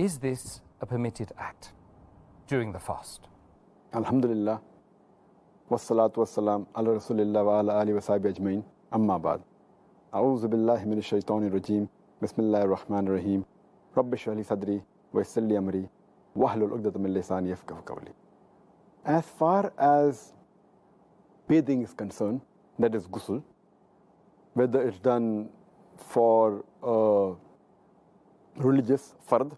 Is this a permitted act during the fast? Alhamdulillah, wassalatu wassalam ala rasulillah wa ala alihi wa sahbihi ajmain, amma ba'd. A'udhu billahi minash shaitanir rajim, bismillahir rahmanir rahim, rabbi shrah li sadri wa yassir li amri, wahlul 'uqdatam min lisani yafqahu qawli. As far as bathing is concerned, that is ghusl, whether it's done for religious fard,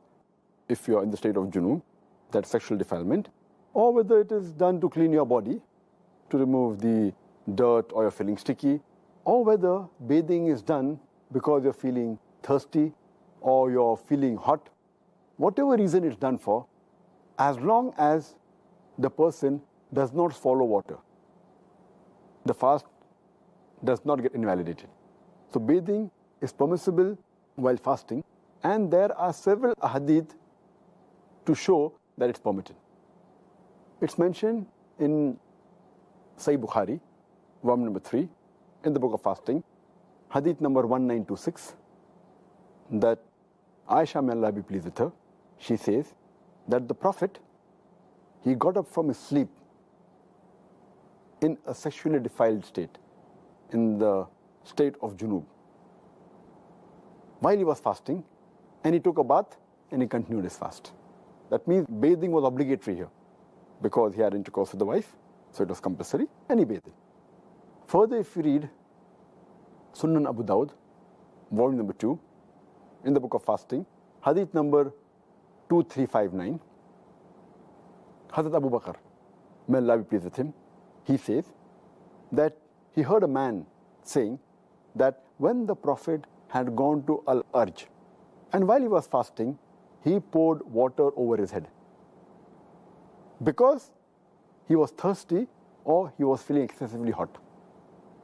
if you are in the state of junub, that's sexual defilement, or whether it is done to clean your body, to remove the dirt or you're feeling sticky, or whether bathing is done because you're feeling thirsty or you're feeling hot, whatever reason it's done for, as long as the person does not swallow water, the fast does not get invalidated. So bathing is permissible while fasting, and there are several hadith to show that it's permitted. It's mentioned in Sahih Bukhari, volume number 3, in the book of fasting, hadith number 1926, that Aisha, may Allah be pleased with her, she says that the Prophet, he got up from his sleep in a sexually defiled state, in the state of junub, while he was fasting, and he took a bath and he continued his fast. That means bathing was obligatory here because he had intercourse with the wife, so it was compulsory, and he bathed. Further, if you read Sunan Abu Dawud, volume number 2, in the book of fasting, hadith number 2359, Hazrat Abu Bakr, may Allah be pleased with him, he says that he heard a man saying that when the Prophet had gone to Al-Arj, and while he was fasting, he poured water over his head because he was thirsty or he was feeling excessively hot.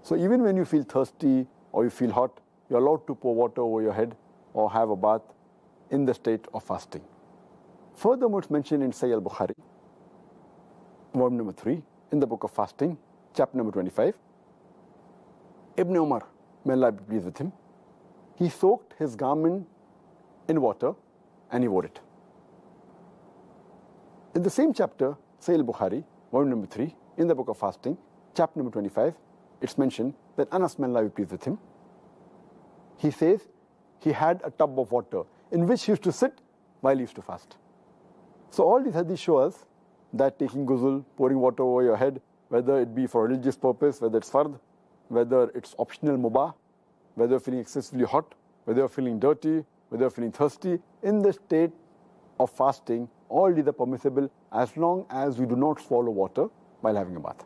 So even when you feel thirsty or you feel hot, you're allowed to pour water over your head or have a bath in the state of fasting. Furthermore, it's mentioned in Sahih al-Bukhari, volume number 3, in the book of fasting, chapter number 25, Ibn Umar, may Allah be pleased with him, he soaked his garment in water and he wore it. In the same chapter, Sahih al-Bukhari, volume number 3, in the book of fasting, chapter number 25, it's mentioned that Anas, may Allah be pleased with him, he says he had a tub of water in which he used to sit while he used to fast. So all these hadiths show us that taking ghusl, pouring water over your head, whether it be for religious purpose, whether it's fard, whether it's optional mubah, whether you're feeling excessively hot, whether you're feeling dirty, whether you're feeling thirsty, in the state of fasting, all these are permissible as long as we do not swallow water while having a bath.